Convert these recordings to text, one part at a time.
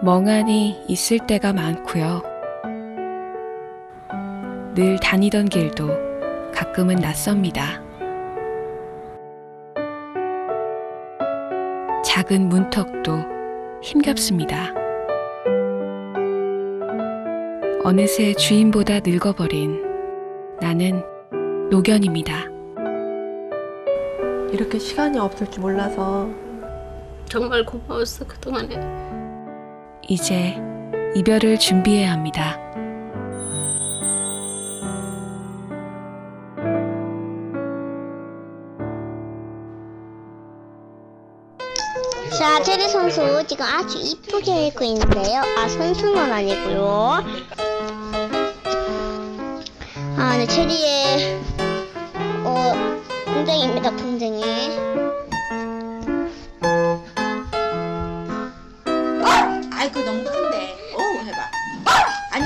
멍하니 있을 때가 많고요. 늘 다니던 길도 가끔은 낯섭니다. 작은 문턱도 힘겹습니다. 어느새 주인보다 늙어버린 나는 노견입니다. 이렇게 시간이 없을 줄 몰라서 정말 고마웠어, 그동안에. 이제 이별을 준비해야 합니다. 자, 체리 선수 지금 아주 이쁘게 읽고 있는데요. 아, 선수는 아니고요. 아, 네, 체리의 풍뎅이입니다, 풍뎅이. 아이고 너무 큰데. 해봐. 아니.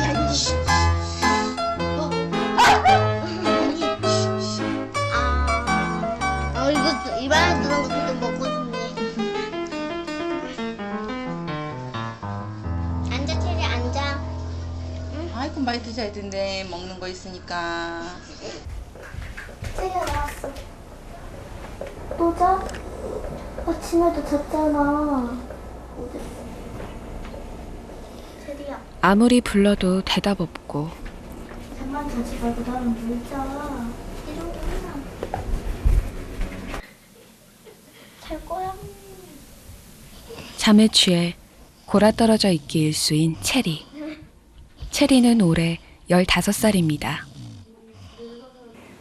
이거 입안에 들어간 것도 먹고 싶네. 앉아, 체리 앉아. 아이고 많이 드셔야 된대. 먹는 거 있으니까. 체리야 나왔어. 또 자? 아침에도 잤잖아. 체리야 아무리 불러도 대답 없고 잠만 자지 말고 나랑 놀자. 이러구나. 잘 거야? 잠에 취해 골아떨어져 있기 일수인 체리. 체리는 올해 15살입니다.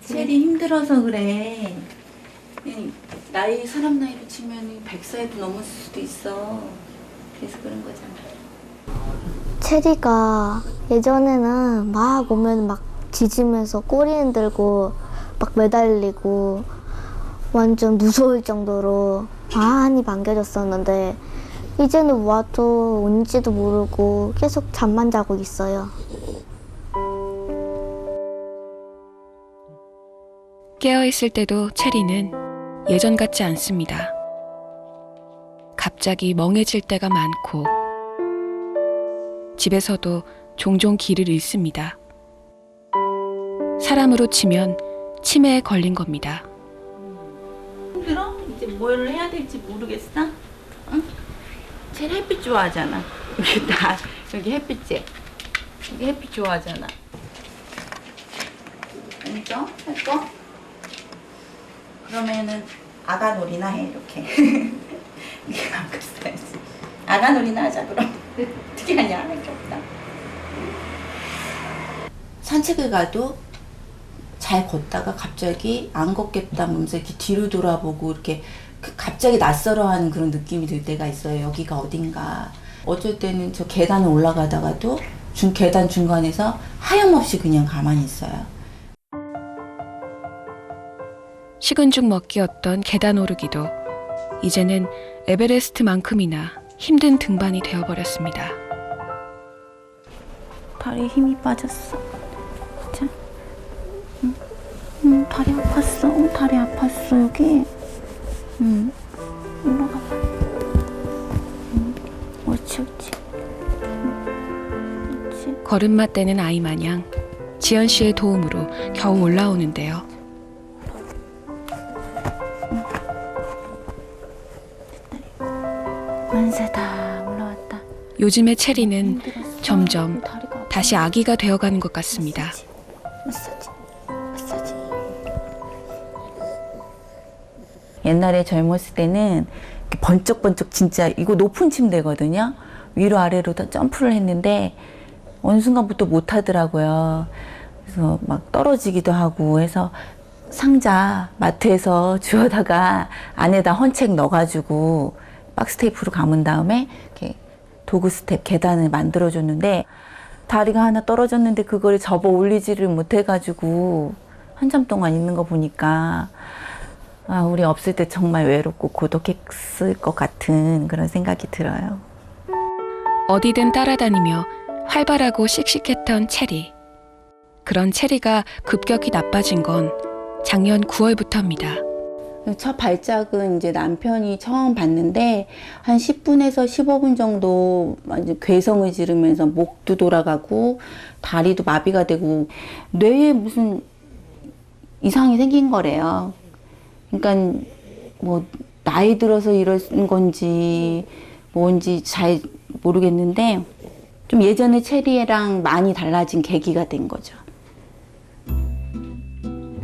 체리 힘들어서 그래. 사람 나이로 치면 100살도 넘을 수도 있어. 그래서 그런 거잖아. 체리가 예전에는 막 오면 막 짖으면서 꼬리 흔들고 막 매달리고 완전 무서울 정도로 많이 반겨줬었는데 이제는 와도 온지도 모르고 계속 잠만 자고 있어요. 깨어있을 때도 체리는 예전 같지 않습니다. 갑자기 멍해질 때가 많고 집에서도 종종 길을 잃습니다. 사람으로 치면 치매에 걸린 겁니다. 힘들어? 이제 뭘 해야 될지 모르겠어? 응? 체리 햇빛 좋아하잖아. 여기 햇빛지? 여기 햇빛 좋아하잖아. 앉아? 할 거? 그러면은 아가놀이나 해, 이렇게. 이렇게 안 갔어야지. 아가놀이나 하자, 그럼. 어떻게 하냐? 할 게 없다. 산책을 가도 잘 걷다가 갑자기 안 걷겠다 면서 이렇게 뒤로 돌아보고 이렇게 갑자기 낯설어하는 그런 느낌이 들 때가 있어요. 여기가 어딘가. 어쩔 때는 저 계단을 올라가다가도 계단 중간에서 하염없이 그냥 가만히 있어요. 식은 죽 먹기였던 계단 오르기도 이제는 에베레스트만큼이나 힘든 등반이 되어버렸습니다. 다리에 힘이 빠졌어. 자, 다리 아팠어. 다리 아팠어 여기. 올라가봐. 옳지. 옳지. 걸음마 떼는 아이 마냥 지연 씨의 도움으로 겨우 올라오는데요. 만세 다 올라왔다. 요즘의 체리는 힘들었어. 점점 다리가 아파. 다시 아기가 되어가는 것 같습니다. 마사지. 옛날에 젊었을 때는 번쩍번쩍 진짜 이거 높은 침대거든요. 위로 아래로 다 점프를 했는데 어느 순간부터 못 하더라고요. 그래서 막 떨어지기도 하고 해서 상자 마트에서 주워다가 안에다 헌책 넣어가지고 박스 테이프로 감은 다음에 이렇게 도구 스텝 계단을 만들어줬는데 다리가 하나 떨어졌는데 그걸 접어 올리지를 못해가지고 한참 동안 있는 거 보니까 우리 없을 때 정말 외롭고 고독했을 것 같은 그런 생각이 들어요. 어디든 따라다니며 활발하고 씩씩했던 체리. 그런 체리가 급격히 나빠진 건 작년 9월부터입니다. 첫 발작은 이제 남편이 처음 봤는데 한 10분에서 15분 정도 완전 괴성을 지르면서 목도 돌아가고 다리도 마비가 되고 뇌에 무슨 이상이 생긴 거래요. 그러니까 뭐 나이 들어서 이런 건지 뭔지 잘 모르겠는데 좀 예전에 체리랑 많이 달라진 계기가 된 거죠.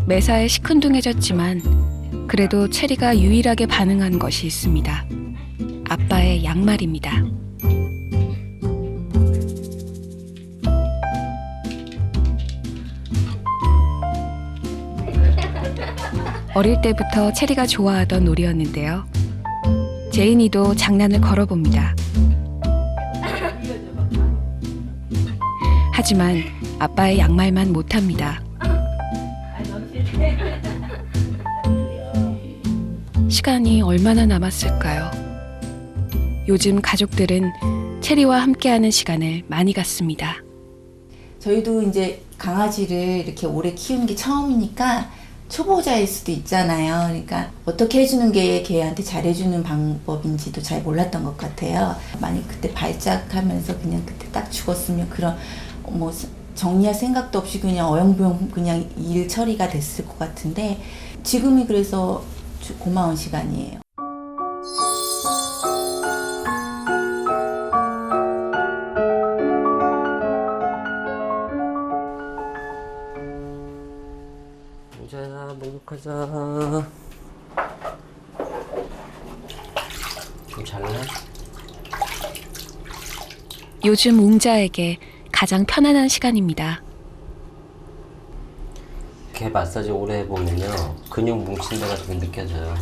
매사에 시큰둥해졌지만 그래도 체리가 유일하게 반응한 것이 있습니다. 아빠의 양말입니다. 어릴 때부터 체리가 좋아하던 놀이였는데요. 제인이도 장난을 걸어봅니다. 하지만 아빠의 양말만 못합니다. 시간이 얼마나 남았을까요? 요즘 가족들은 체리와 함께하는 시간을 많이 갖습니다. 저희도 이제 강아지를 이렇게 오래 키우는 게 처음이니까 초보자일 수도 있잖아요. 그러니까 어떻게 해주는 게 걔한테 잘해주는 방법인지도 잘 몰랐던 것 같아요. 만약 그때 발작하면서 그냥 그때 딱 죽었으면 그런 뭐 정리할 생각도 없이 그냥 어영부영 그냥 일 처리가 됐을 것 같은데 지금이 그래서 고마운 시간이에요. 웅자야, 목욕하자. 좀 잘래? 요즘 웅자에게 가장 편안한 시간입니다. 개 마사지 오래 해보면요 근육 뭉친 데가 좀 느껴져요.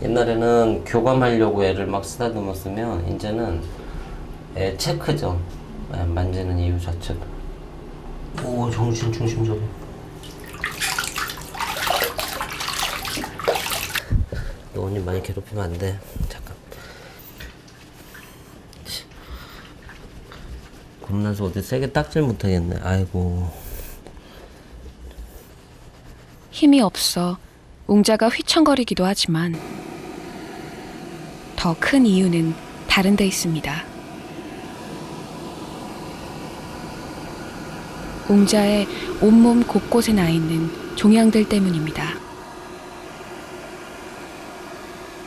옛날에는 교감하려고 애를 막 쓰다듬었으면 이제는 애 체크죠. 만지는 이유 자체가. 오, 정신 중심적인. 너 언니 많이 괴롭히면 안 돼. 잠깐. 겁나서 어디 세게 닦질 못하겠네. 아이고. 힘이 없어 웅자가 휘청거리기도 하지만 더 큰 이유는 다른 데 있습니다. 웅자의 온몸 곳곳에 나 있는 종양들 때문입니다.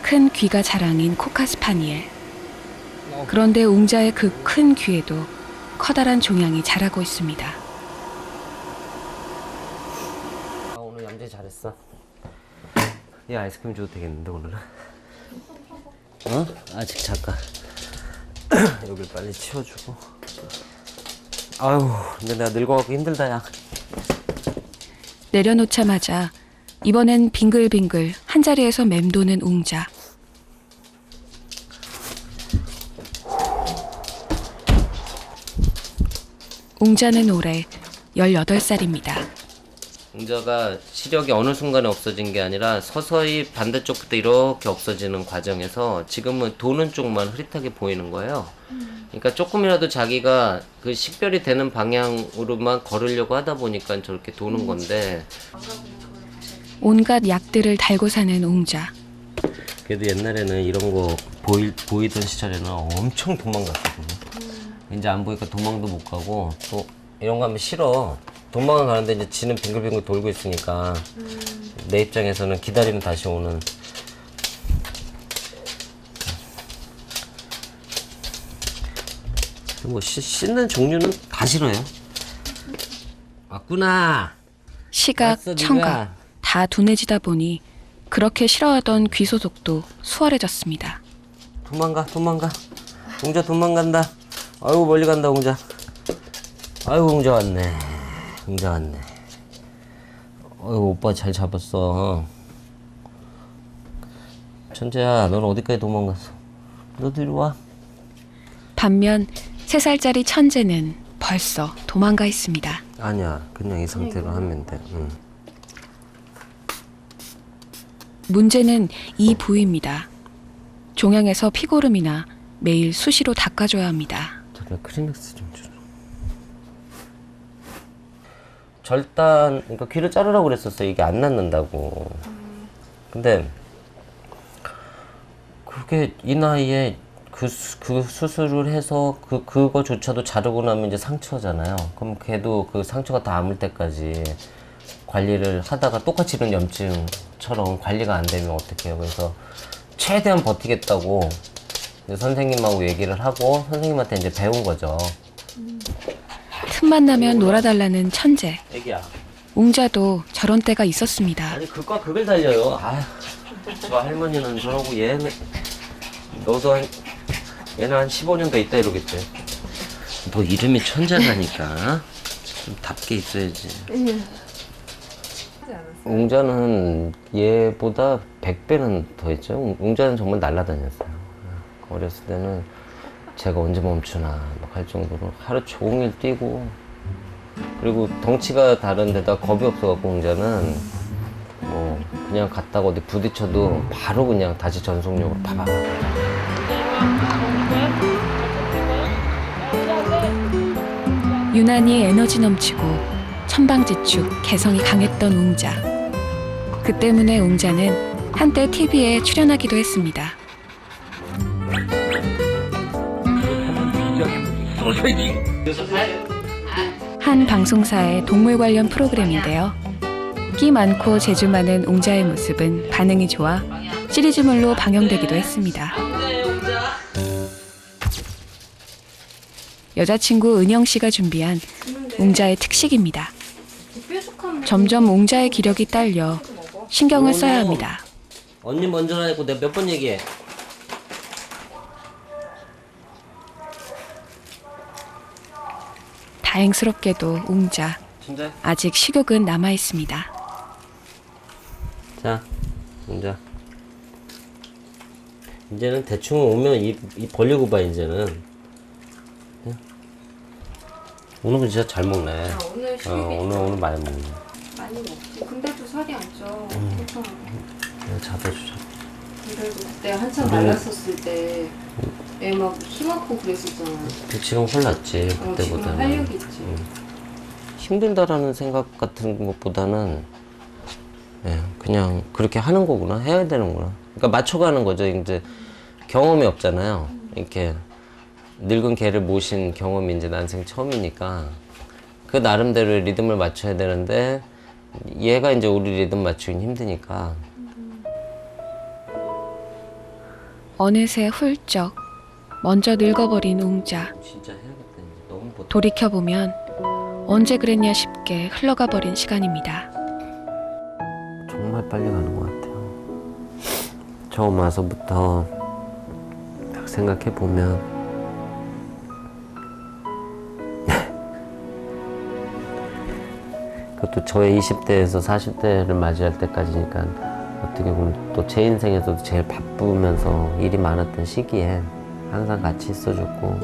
큰 귀가 자랑인 코카스파니엘. 그런데 웅자의 그 큰 귀에도 커다란 종양이 자라고 있습니다. 오늘 얌전히 잘했어. 이 아이스크림 줘도 되겠는데 오늘은? 어? 아직 잠깐. 여길 빨리 치워주고. 아유, 근데 내가 늙어갖고 힘들다 야. 내려놓자마자 이번엔 빙글빙글 한자리에서 맴도는 웅자. 웅자는 올해 18살입니다. 웅자가 시력이 어느 순간에 없어진 게 아니라 서서히 반대쪽부터 이렇게 없어지는 과정에서 지금은 도는 쪽만 흐릿하게 보이는 거예요. 그러니까 조금이라도 자기가 그 식별이 되는 방향으로만 걸으려고 하다 보니까 저렇게 도는 건데. 온갖 약들을 달고 사는 웅자. 그래도 옛날에는 이런 거 보이던 시절에는 엄청 도망갔거든요. 이제 안 보니까 도망도 못 가고 또 이런 거 하면 싫어. 도망을 가는데 이제 지는 빙글빙글 돌고 있으니까 내 입장에서는 기다리면 다시 오는. 뭐 씻는 종류는 다 싫어요. 왔구나. 시각, 왔어, 청각 네가. 다 둔해지다 보니 그렇게 싫어하던 귀 소독도 수월해졌습니다. 도망가. 웅자 도망간다. 아이고 멀리 간다 웅자. 아이고 웅자 왔네. 아이고 오빠 잘 잡았어. 천재야, 너는 어디까지 도망갔어? 너도 이리 와. 반면 3살짜리 천재는 벌써 도망가 있습니다. 아니야, 그냥 이 상태로 하면 돼. 응. 문제는 이 부위입니다. 종양에서 피고름이나 매일 수시로 닦아줘야 합니다. 잠깐 크리넥스 좀 줘. 절단, 그러니까 귀를 자르라고 그랬었어. 이게 안 낫는다고. 근데 그게 이 나이에 그 수술을 해서 그거조차도 자르고 나면 이제 상처잖아요. 그럼 걔도 그 상처가 다 아물 때까지 관리를 하다가 똑같이 이런 염증처럼 관리가 안 되면 어떡해요. 그래서 최대한 버티겠다고 이제 선생님하고 얘기를 하고 선생님한테 이제 배운 거죠. 틈만 나면 놀아달라는 천재. 애기야. 웅자도 저런 때가 있었습니다. 아니 그과 극을 달려요. 아휴, 저 할머니는 저러고 얘는 너도 얘는 한 15년 더 있다 이러겠지. 너 이름이 천재라니까. 좀 답게 있어야지. 웅자는 얘보다 100배는 더 있죠. 웅자는 정말 날아다녔어요. 어렸을 때는 제가 언제 멈추나 막 할 정도로 하루 종일 뛰고, 그리고 덩치가 다른데다 겁이 없어갖고 웅자는 뭐 그냥 갔다가 어디 부딪혀도 바로 그냥 다시 전속력으로 파박. 유난히 에너지 넘치고 천방지축 개성이 강했던 웅자. 그 때문에 웅자는 한때 TV에 출연하기도 했습니다. 한 방송사의 동물 관련 프로그램인데요. 끼 많고 재주 많은 웅자의 모습은 반응이 좋아 시리즈물로 방영되기도 했습니다. 여자친구 은영 씨가 준비한 웅자의 특식입니다. 점점 웅자의 기력이 딸려 신경을 써야 합니다. 언니 먼저 하고 내가 몇 번 얘기해. 다행스럽게도 웅자 진짜? 아직 식욕은 남아 있습니다. 자, 웅자. 이제는 대충 오면 입 벌리고 봐 이제는. 오늘은 진짜 잘 먹네. 오늘 많이 먹네. 많이 먹지. 근데도 살이 안 쪄. 보통. 내가 잡아주자. 그래도 그때 한참 말랐었을 때 애 막 힘없고 그랬었잖아. 지금 혼났지 지금 그때보다는. 활력이 있지. 힘들다라는 생각 같은 것보다는 그냥 그렇게 하는 거구나, 해야 되는구나. 그러니까 맞춰가는 거죠. 이제 경험이 없잖아요. 이렇게 늙은 개를 모신 경험이 이제 난생 처음이니까 그 나름대로 리듬을 맞춰야 되는데 얘가 이제 우리 리듬 맞추긴 힘드니까. 어느새 훌쩍 먼저 늙어버린 웅자. 진짜 해야겠다. 이제 너무 못. 돌이켜보면 언제 그랬냐 싶게 흘러가 버린 시간입니다. 정말 빨리 가는 것 같아요. 처음 와서부터 딱 생각해 보면 그것도 저의 20대에서 40대를 맞이할 때까지니까 어떻게 보면 또 제 인생에서도 제일 바쁘면서 일이 많았던 시기에 항상 같이 있어줬고,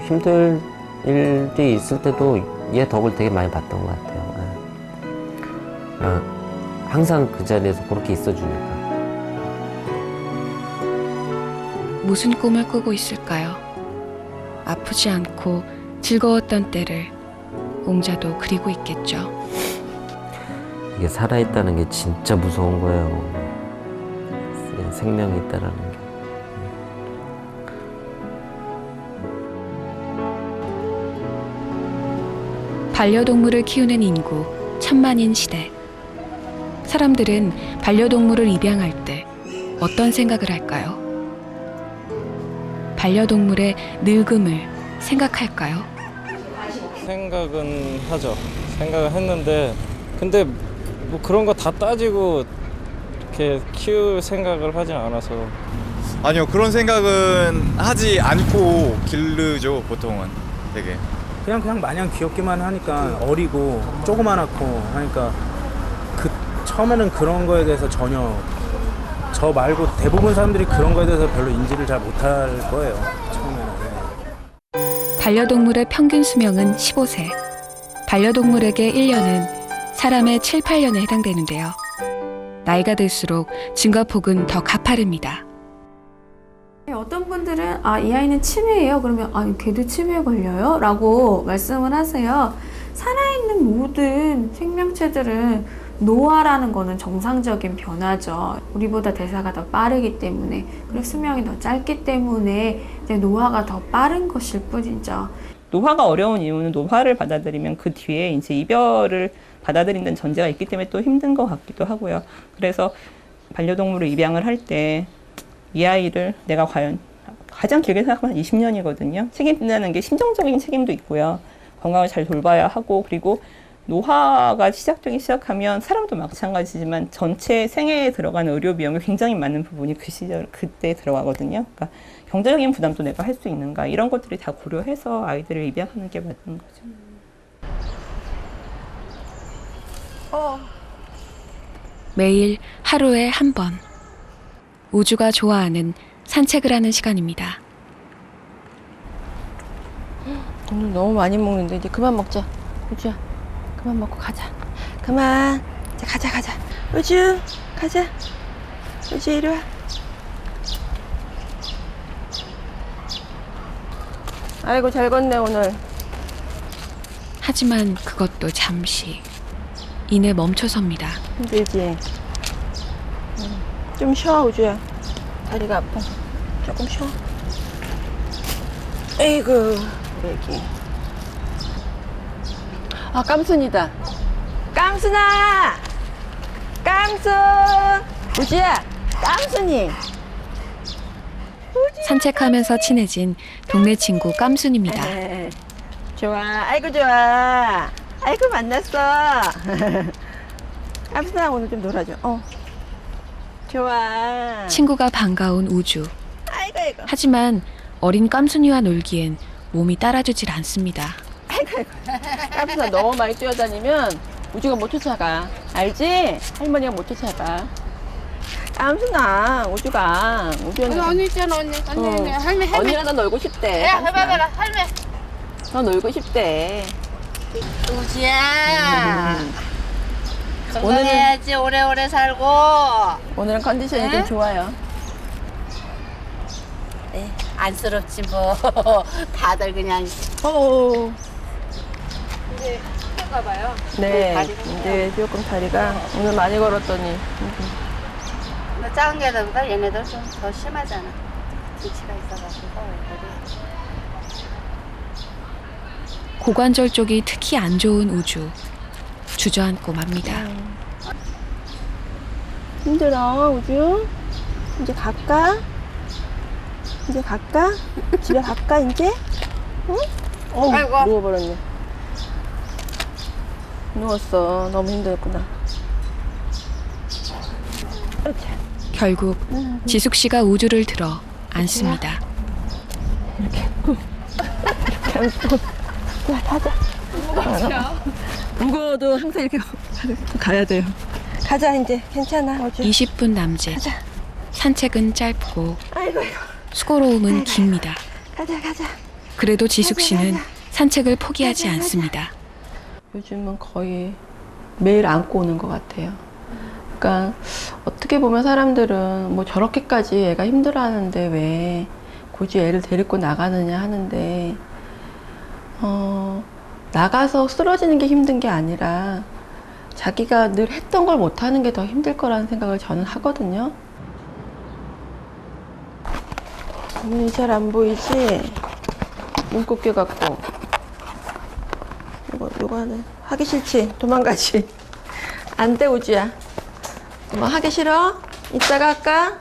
힘들 일이 있을 때도 얘 덕을 되게 많이 봤던 것 같아요. 항상 그 자리에서 그렇게 있어주니까. 무슨 꿈을 꾸고 있을까요? 아프지 않고 즐거웠던 때를 웅자도 그리고 있겠죠. 이게 살아있다는 게 진짜 무서운 거예요. 생명이 있다라는 게. 반려동물을 키우는 인구 천만인 시대. 사람들은 반려동물을 입양할 때 어떤 생각을 할까요? 반려동물의 늙음을 생각할까요? 생각은 하죠. 생각을 했는데, 근데 뭐 그런 거 다 따지고 이렇게 키울 생각을 하진 않아서. 아니요, 그런 생각은 하지 않고 기르죠, 보통은. 되게 그냥 마냥 귀엽기만 하니까, 어리고 조그만하고 하니까 처음에는 그런 거에 대해서 전혀, 저 말고 대부분 사람들이 그런 거에 대해서 별로 인지를 잘 못할 거예요, 처음에는. 반려동물의 평균 수명은 15세. 반려동물에게 1년은 사람의 7, 8년에 해당되는데요. 나이가 들수록 증가폭은 더 가파릅니다. 어떤 분들은 이 아이는 치매예요. 그러면 걔도 치매에 걸려요? 라고 말씀을 하세요. 살아있는 모든 생명체들은 노화라는 거는 정상적인 변화죠. 우리보다 대사가 더 빠르기 때문에, 그리고 수명이 더 짧기 때문에 이제 노화가 더 빠른 것일 뿐이죠. 노화가 어려운 이유는 노화를 받아들이면 그 뒤에 이제 이별을 받아들인다는 전제가 있기 때문에 또 힘든 것 같기도 하고요. 그래서 반려동물을 입양을 할 때 이 아이를 내가 과연 가장 길게 생각하면 20년이거든요. 책임진다는 게 심정적인 책임도 있고요. 건강을 잘 돌봐야 하고, 그리고 노화가 시작되기 시작하면 사람도 마찬가지지만 전체 생애에 들어가는 의료 비용이 굉장히 많은 부분이 그 시절 그때 들어가거든요. 그러니까 경제적인 부담도 내가 할 수 있는가, 이런 것들이 다 고려해서 아이들을 입양하는 게 맞는 거죠. 매일 하루에 한 번. 우주가 좋아하는 산책을 하는 시간입니다. 오늘 너무 많이 먹는데 이제 그만 먹자. 우주야, 그만 먹고 가자. 그만. 이제 가자. 우주, 가자. 우주 이리 와. 아이고 잘 걷네 오늘. 하지만 그것도 잠시. 이내 멈춰섭니다. 힘들지? 좀 쉬어 우주야. 다리가 아파. 조금 쉬어. 에이구 우리 애기. 아 깜순이다. 깜순아! 깜순! 우주야! 깜순이! 산책하면서 친해진 동네 친구 깜순입니다. 좋아. 아이고 좋아. 아이고 만났어. 깜순아 오늘 좀 놀아줘. 좋아. 친구가 반가운 우주. 아이고. 하지만 어린 깜순이와 놀기엔 몸이 따라주질 않습니다. 아이고. 깜순아 너무 많이 뛰어다니면 우주가 못 쫓아가. 알지? 할머니가 못 쫓아가. 깜순아 우주가. 언니 있잖아, 언니. 할매. 언니랑 너 놀고 싶대. 야, 해봐라, 할매. 너 놀고 싶대. 우지야. 건강해야지, 오래오래 살고. 오늘은 컨디션이 좀 좋아요. 안쓰럽지 뭐. 다들 그냥. 이제 가봐요. 네, 이제 조금 다리가 오늘 많이 걸었더니. 너 작은 개들보다 얘네들 좀 더 심하잖아. 등치가 있어가지고. 고관절 쪽이 특히 안 좋은 우주. 주저앉고 맙니다. 힘들어 우주? 이제 갈까? 집에 갈까 이제? 응? 아이고. 누워버렸네. 누웠어. 너무 힘들었구나. 결국 지숙 씨가 우주를 들어 안습니다. 야, 가자. 무거워도 항상 이렇게 가야 돼요. 가자 이제. 괜찮아 우주. 20분 남짓. 가자. 산책은 짧고 아이고. 수고로움은 깁니다. 가자. 그래도 지숙 씨는 산책을 포기하지 않습니다. 요즘은 거의 매일 안고 오는 것 같아요. 그러니까 어떻게 보면 사람들은 뭐 저렇게까지 애가 힘들어하는데 왜 굳이 애를 데리고 나가느냐 하는데 나가서 쓰러지는 게 힘든 게 아니라 자기가 늘 했던 걸 못하는 게 더 힘들 거라는 생각을 저는 하거든요. 눈이 잘 안 보이지? 눈곱게 갖고 이거 하네. 하기 싫지? 도망가지? 안 돼 우주야. 뭐 하기 싫어? 이따가 할까?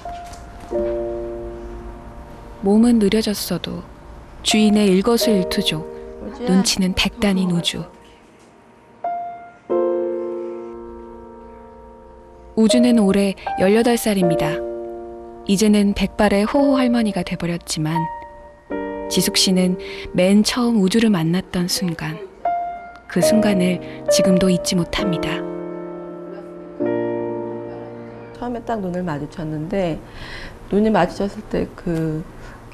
몸은 느려졌어도 주인의 일거수일투족. 우주야. 눈치는 백단인 우주. 우주는 올해 18살입니다. 이제는 백발의 호호 할머니가 돼버렸지만 지숙 씨는 맨 처음 우주를 만났던 순간, 그 순간을 지금도 잊지 못합니다. 처음에 딱 눈을 마주쳤는데 눈이 마주쳤을 때 그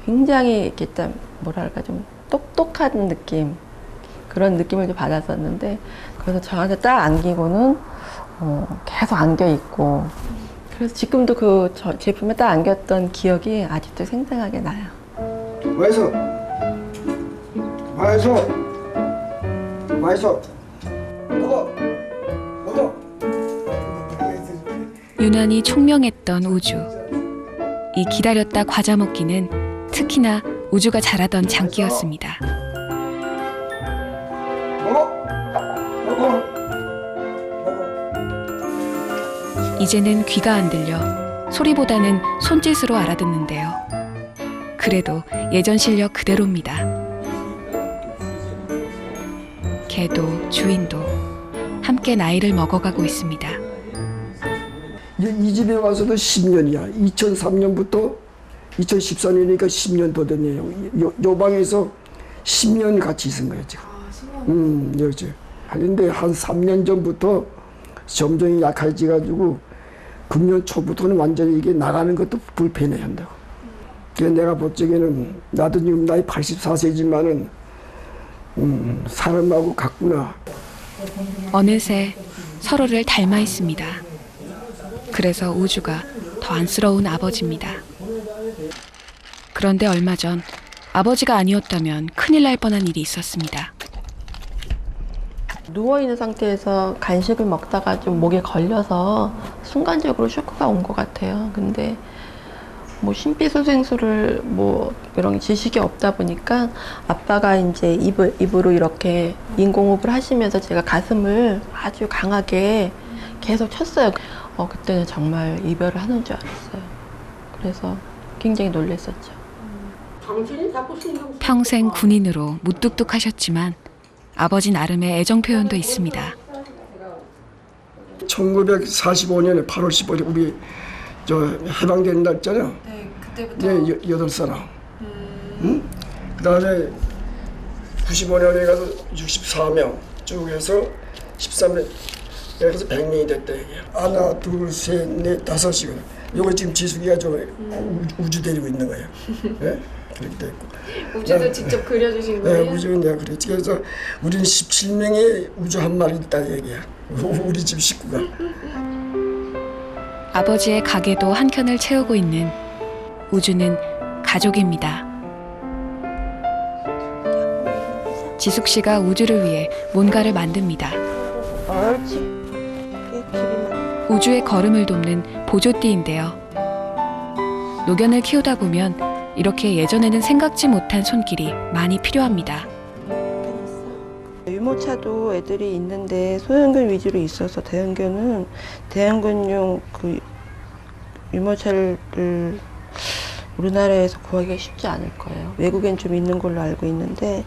굉장히 이렇게 좀 뭐랄까 좀 똑똑한 느낌, 그런 느낌을 좀 받았었는데, 그래서 저한테 딱 안기고는 계속 안겨 있고, 그래서 지금도 그 제품에 딱 안겼던 기억이 아직도 생생하게 나요. 와이소 먹어 유난히 총명했던 우주. 이 기다렸다 과자 먹기는 특히나 우주가 잘하던 장기였습니다. 이제는 귀가 안 들려 소리보다는 손짓으로 알아듣는데요. 그래도 예전 실력 그대로입니다. 개도 주인도 함께 나이를 먹어가고 있습니다. 이 집에 와서도 10년이야. 2003년부터 2014년이니까 10년 더 됐네요. 요 방에서 10년 같이 있은 거예요, 지금. 여기. 그런데 한 3년 전부터 점점 약해져가지고 금년 초부터는 완전히 이게 나가는 것도 불편해 한다고. 그래서 내가 볼 적에는 나도 지금 나이 84세지만은 사람하고 같구나. 어느새 서로를 닮아 있습니다. 그래서 우주가 더 안쓰러운 아버지입니다. 그런데 얼마 전 아버지가 아니었다면 큰일 날 뻔한 일이 있었습니다. 누워있는 상태에서 간식을 먹다가 좀 목에 걸려서 순간적으로 쇼크가 온 것 같아요. 근데 뭐 심폐소생술을 뭐 이런 지식이 없다 보니까 아빠가 이제 입으로 이렇게 인공호흡을 하시면서 제가 가슴을 아주 강하게 계속 쳤어요. 그때는 정말 이별을 하는 줄 알았어요. 그래서 굉장히 놀랐었죠. 평생 군인으로 무뚝뚝하셨지만 아버지 나름의 애정 표현도 있습니다. 1945년에 8월 15일 우리 해방된 날 있잖아요. 네, 그때부터. 네, 8사람. 응? 그 다음에 95년에 가서 64명 쭉 해서 13년 그래서 100명이 됐다 얘기야. 하나, 둘, 셋, 넷, 다섯이거든. 요거 지금 지숙이가 우주 데리고 있는 거예요. 네? 그렇게 됐고. 우주도 직접 그려주신 거예요? 네, 우주는 내가 그랬지. 그래서 우리는 17명의 우주 한 마리 있다 얘기야. 우리 집 식구가. 아버지의 가게도 한켠을 채우고 있는 우주는 가족입니다. 지숙 씨가 우주를 위해 뭔가를 만듭니다. 우주의 걸음을 돕는 보조띠인데요. 노견을 키우다 보면 이렇게 예전에는 생각지 못한 손길이 많이 필요합니다. 유모차도 애들이 있는데 소형견 위주로 있어서 대형견용 그 유모차를 우리나라에서 구하기가 쉽지 않을 거예요. 외국엔 좀 있는 걸로 알고 있는데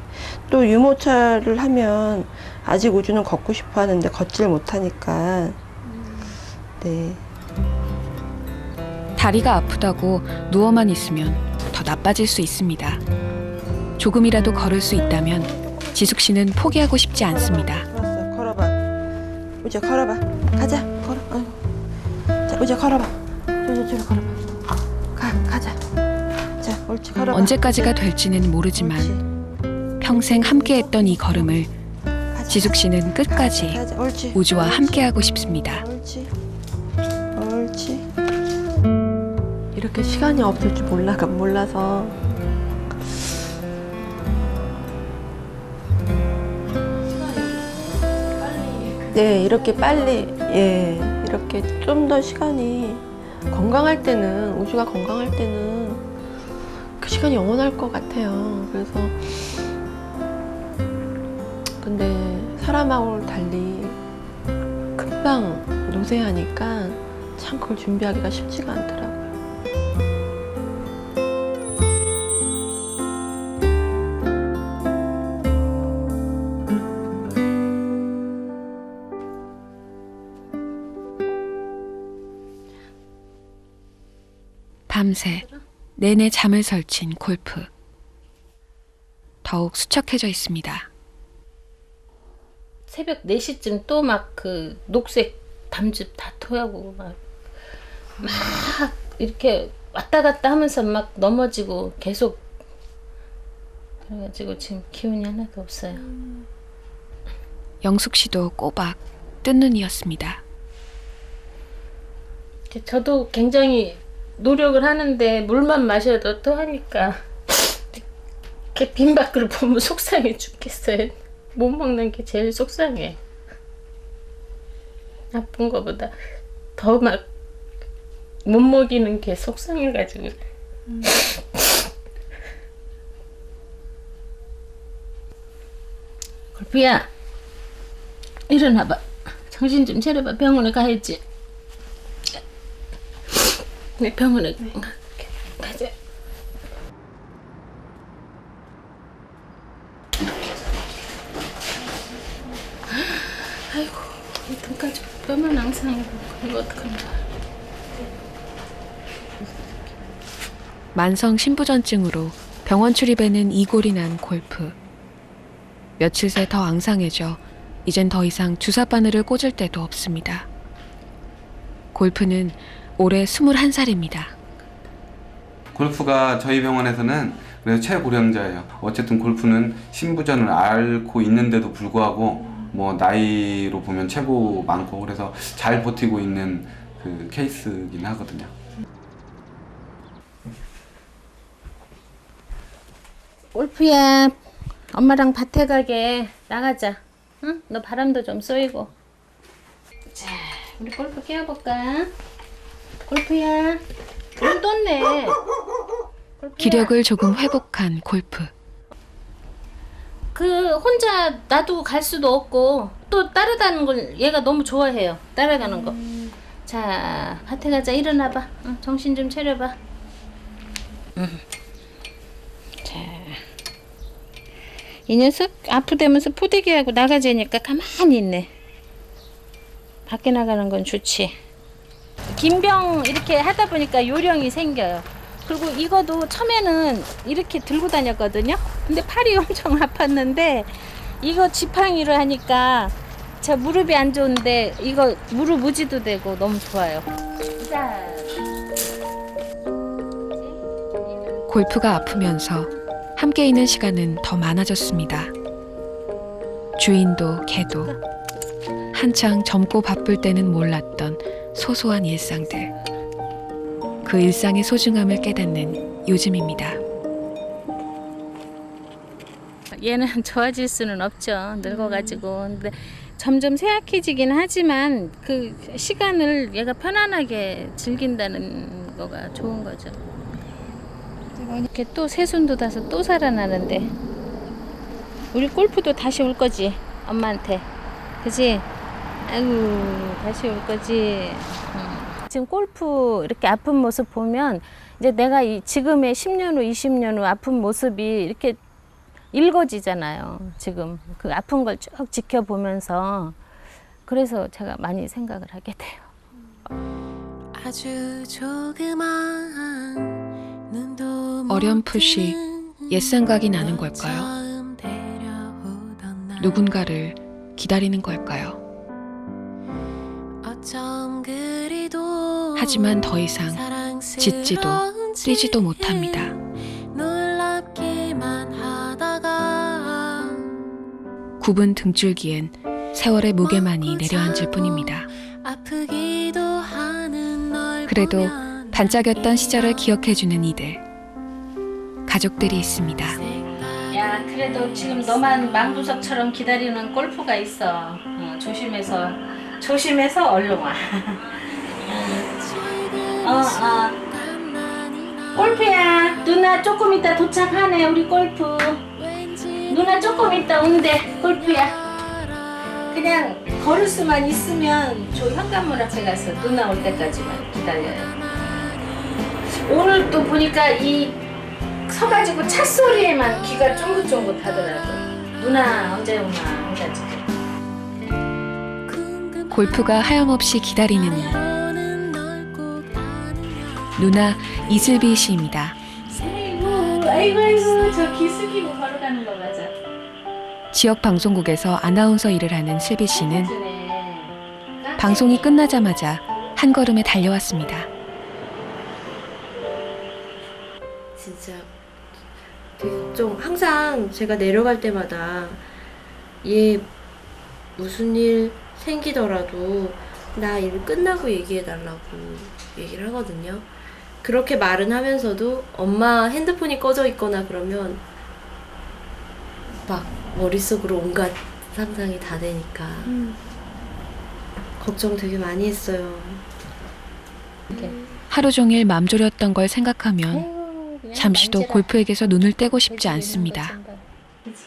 또 유모차를 하면 아직 우주는 걷고 싶어 하는데 걷질 못하니까 네. 다리가 아프다고 누워만 있으면 더 나빠질 수 있습니다. 조금이라도 걸을 수 있다면 지숙 씨는 포기하고 싶지 않습니다. 걸어봐. 우주 걸어봐. 가자. 걸어. 자, 우주 걸어봐. 저리 걸어봐. 가자. 자, 옳지. 걸어봐. 언제까지가 될지는 모르지만 평생 함께했던 이 걸음을 지숙 씨는 끝까지 우주와 함께하고 싶습니다. 옳지. 이렇게 시간이 없을 줄 몰라서 네, 이렇게 빨리 이렇게 좀 더 시간이 건강할 때는 우주가 건강할 때는 그 시간이 영원할 것 같아요. 그래서 근데 사람하고 달리 금방 노쇠하니까 참 그걸 준비하기가 쉽지가 않더라고요. 밤새 내내 잠을 설친 골프. 더욱 수척해져 있습니다. 새벽 4시쯤 또 막 그 녹색 담즙 다 토하고 막 이렇게 왔다 갔다 하면서 막 넘어지고 계속 그래가지고 지금 기운이 하나도 없어요. 영숙 씨도 꼬박 뜬 눈이었습니다. 저도 굉장히 노력을 하는데 물만 마셔도 토하니까 이렇게 빈 밖을 보면 속상해 죽겠어요. 못 먹는 게 제일 속상해. 아픈 거보다 더 막 못 먹이는 게 속상해가지고. 골프야, 일어나봐. 정신 좀 차려봐. 병원에 가야지. 네, 병원에 가자. 아이고, 등까지 뼈만 항상 이거 어떡하냐. 만성 신부전증으로 병원 출입에는 이골이 난 골프. 며칠 새 더 앙상해져 이젠 더 이상 주사 바늘을 꽂을 데도 없습니다. 골프는 올해 21살입니다. 골프가 저희 병원에서는 그래도 최고령자예요. 어쨌든 골프는 신부전을 앓고 있는데도 불구하고 뭐 나이로 보면 최고 많고 그래서 잘 버티고 있는 그 케이스긴 하거든요. 골프야, 엄마랑 밭에 가게 나가자. 응? 너 바람도 좀 쏘이고. 자, 우리 골프 깨워볼까? 골프야, 물 떴네. 골프야. 기력을 조금 회복한 골프. 그 혼자 놔두고 갈 수도 없고 또 따라가는 걸 얘가 너무 좋아해요. 따라가는 거. 자, 밭에 가자. 일어나봐. 응, 정신 좀 차려봐. 응. 자, 이 녀석 아프다면서 포대기하고 나가자니까 가만히 있네. 밖에 나가는 건 좋지. 긴병 이렇게 하다 보니까 요령이 생겨요. 그리고 이거도 처음에는 이렇게 들고 다녔거든요. 근데 팔이 엄청 아팠는데 이거 지팡이로 하니까 제 무릎이 안 좋은데 이거 무릎 무지도 되고 너무 좋아요. 자. 골프가 아프면서 함께 있는 시간은 더 많아졌습니다. 주인도 개도 한창 젊고 바쁠 때는 몰랐던 소소한 일상들. 그 일상의 소중함을 깨닫는 요즘입니다. 얘는 좋아질 수는 없죠. 늙어가지고. 근데 점점 쇠약해지긴 하지만 그 시간을 얘가 편안하게 즐긴다는 거가 좋은 거죠. 이렇게 또 새순 돋아서 또 살아나는데 우리 골프도 다시 올 거지. 엄마한테. 그지? 아이고, 다시 올 거지. 지금 골프 이렇게 아픈 모습 보면 이제 내가 지금의 10년 후, 20년 후 아픈 모습이 이렇게 읽어지잖아요. 지금 그 아픈 걸 쭉 지켜보면서 그래서 제가 많이 생각을 하게 돼요. 아주 조그만 눈도 어렴풋이 옛 생각이 나는 걸까요? 누군가를 기다리는 걸까요? 하지만 더 이상 짖지도 뛰지도 못합니다. 굽은 등줄기엔 세월의 무게만이 내려앉을 뿐입니다. 그래도 반짝였던 시절을 기억해주는 이들, 가족들이 있습니다. 야, 그래도 지금 너만 망부석처럼 기다리는 골프가 있어. 조심해서 얼른 와. 골프야, 누나 조금 이따 도착하네. 우리 골프 누나 조금 이따 온대. 골프야, 그냥 걸을 수만 있으면 저 현관문 앞에 가서 누나 올 때까지만 기다려요. 오늘 또 보니까 이 서가지고 차 소리에만 귀가 쫑긋쫑긋 하더라고. 누나 언제 오나 해가지고. 골프가 하염없이 기다리는 이 누나 이슬비 씨입니다. 아이고 저 귀 숙이고 걸어가는 거 맞아. 지역 방송국에서 아나운서 일을 하는 슬비 씨는 방송이 끝나자마자 한 걸음에 달려왔습니다. 진짜 좀 항상 제가 내려갈 때마다 얘 무슨 일 생기더라도 나 일 끝나고 얘기해달라고 얘기를 하거든요. 그렇게 말은 하면서도 엄마 핸드폰이 꺼져 있거나 그러면 막 머릿속으로 온갖 상상이 다 되니까 걱정 되게 많이 했어요. 하루 종일 맘졸였던 걸 생각하면 잠시도 골프에게서 눈을 떼고 싶지 않습니다.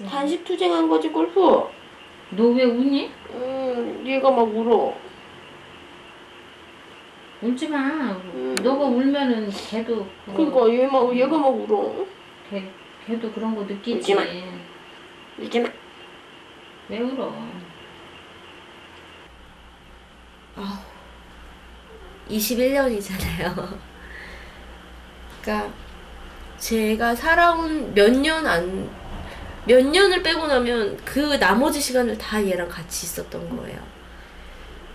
단식 투쟁한 거지 골프. 너 왜 우니? 얘가 막 울어. 울지 마. 너가 울면은 걔도 그러니까 얘가 막 울어. 걔도 그런 거 느끼지. 울지 마. 울지 마. 왜 울어? 21년이잖아요. 그러니까 제가 살아온 몇 년을 빼고 나면 그 나머지 시간을 다 얘랑 같이 있었던 거예요.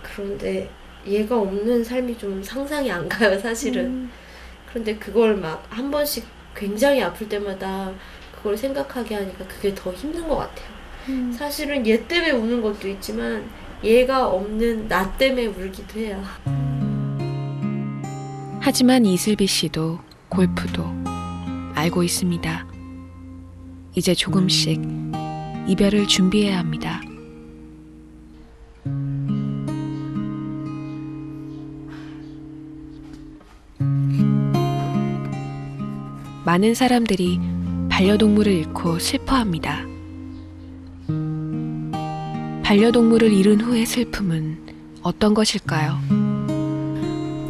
그런데 얘가 없는 삶이 좀 상상이 안 가요, 사실은. 그런데 그걸 막 한 번씩 굉장히 아플 때마다 그걸 생각하게 하니까 그게 더 힘든 것 같아요. 사실은 얘 때문에 우는 것도 있지만 얘가 없는 나 때문에 울기도 해요. 하지만 이슬비 씨도 골프도 알고 있습니다. 이제 조금씩 이별을 준비해야 합니다. 많은 사람들이 반려동물을 잃고 슬퍼합니다. 반려동물을 잃은 후의 슬픔은 어떤 것일까요?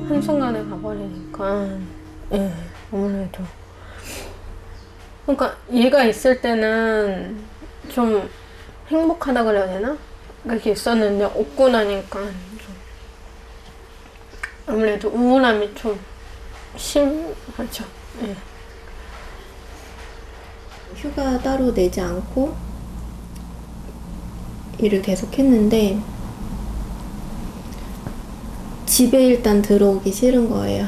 한순간에 가버리니까 아무래도 그러니까 얘가 있을 때는 좀 행복하다 그래야 되나? 그렇게 있었는데 없고 나니까 좀 아무래도 우울함이 좀 심하죠. 휴가 따로 내지 않고 일을 계속 했는데 집에 일단 들어오기 싫은 거예요.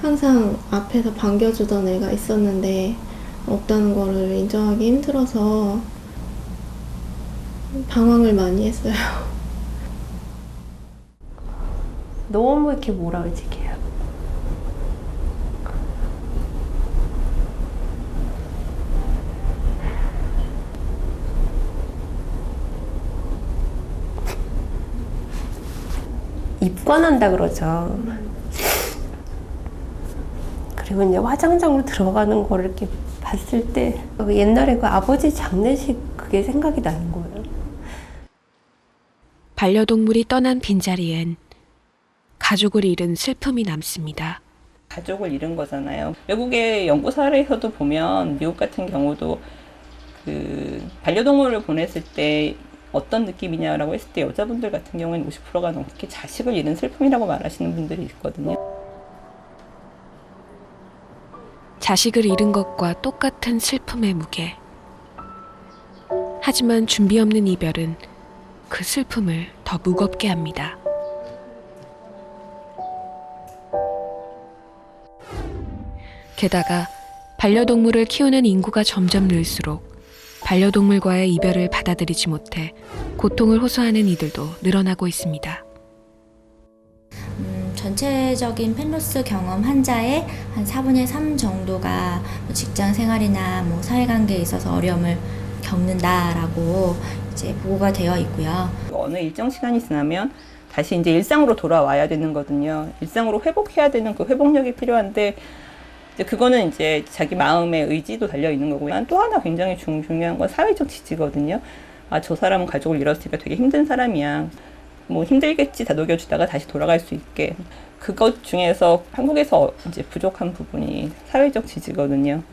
항상 앞에서 반겨주던 애가 있었는데 없다는 거를 인정하기 힘들어서 방황을 많이 했어요. 너무 이렇게 몰아치게요. 입관한다 그러죠. 그리고 이제 화장장으로 들어가는 거를 이렇게 봤을 때 옛날에 그 아버지 장례식 그게 생각이 나는 거예요. 반려동물이 떠난 빈자리엔 가족을 잃은 슬픔이 남습니다. 가족을 잃은 거잖아요. 외국의 연구 사례에서도 보면 미국 같은 경우도 그 반려동물을 보냈을 때 어떤 느낌이냐라고 했을 때 여자분들 같은 경우에는 50%가 넘게 자식을 잃은 슬픔이라고 말하시는 분들이 있거든요. 자식을 잃은 것과 똑같은 슬픔의 무게. 하지만 준비 없는 이별은 그 슬픔을 더 무겁게 합니다. 게다가 반려동물을 키우는 인구가 점점 늘수록 반려동물과의 이별을 받아들이지 못해 고통을 호소하는 이들도 늘어나고 있습니다. 전체적인 펜로스 경험 환자의 한 4분의 3 정도가 직장 생활이나 사회관계에 있어서 어려움을 겪는다라고 이제 보고가 되어 있고요. 어느 일정 시간이 지나면 다시 이제 일상으로 돌아와야 되는 거거든요. 일상으로 회복해야 되는 그 회복력이 필요한데 이제 그거는 이제 자기 마음의 의지도 달려 있는 거고요. 또 하나 굉장히 중요한 건 사회적 지지거든요. 아, 저 사람은 가족을 잃었으니까 되게 힘든 사람이야. 힘들겠지 다독여주다가 다시 돌아갈 수 있게. 그것 중에서 한국에서 이제 부족한 부분이 사회적 지지거든요.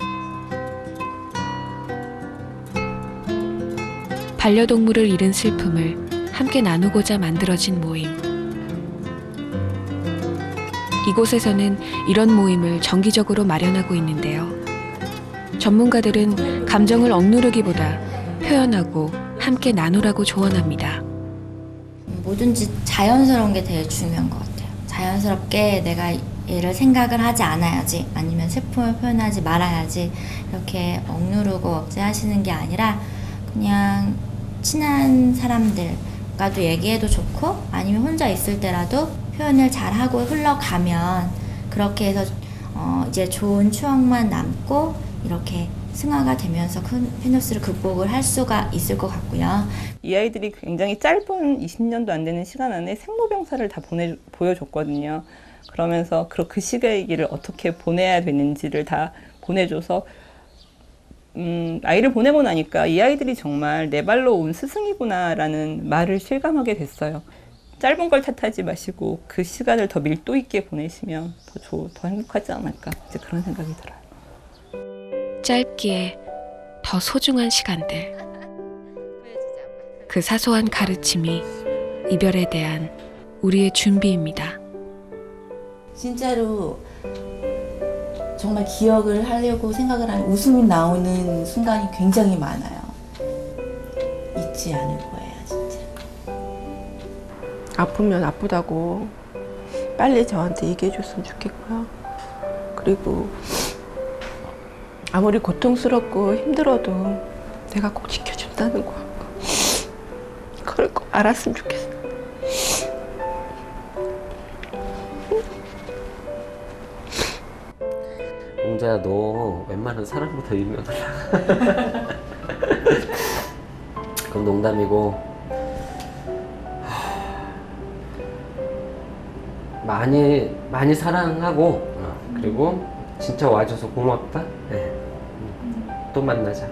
반려동물을 잃은 슬픔을 함께 나누고자 만들어진 모임. 이곳에서는 이런 모임을 정기적으로 마련하고 있는데요. 전문가들은 감정을 억누르기보다 표현하고 함께 나누라고 조언합니다. 뭐든지 자연스러운 게 되게 중요한 것 같아요. 자연스럽게 내가 얘를 생각을 하지 않아야지, 아니면 슬픔을 표현하지 말아야지, 이렇게 억누르고 억제하시는 게 아니라 그냥 친한 사람들과도 얘기해도 좋고, 아니면 혼자 있을 때라도 표현을 잘하고 흘러가면 그렇게 해서 이제 좋은 추억만 남고 이렇게 승화가 되면서 펜로스를 극복을 할 수가 있을 것 같고요. 이 아이들이 굉장히 짧은 20년도 안 되는 시간 안에 생로병사를 다 보여줬거든요. 그러면서 그 시기를 어떻게 보내야 되는지를 다 보내줘서 아이를 보내고 나니까 이 아이들이 정말 내 발로 온 스승이구나라는 말을 실감하게 됐어요. 짧은 걸 탓하지 마시고 그 시간을 더 밀도 있게 보내시면 더 행복하지 않을까 이제 그런 생각이 들어요. 짧기에 더 소중한 시간들. 그 사소한 가르침이 이별에 대한 우리의 준비입니다. 진짜로 정말 기억을 하려고 생각을 하는 웃음이 나오는 순간이 굉장히 많아요. 잊지 않을 거예요, 진짜. 아프면 아프다고 빨리 저한테 얘기해 줬으면 좋겠고요. 그리고 아무리 고통스럽고 힘들어도 내가 꼭 지켜준다는 거 그걸 꼭 알았으면 좋겠어요. 웅자야, 너 웬만한 사람보다 유명하다. 그건 농담이고 많이 사랑하고 그리고 진짜 와줘서 고맙다. 네. 또 만나자.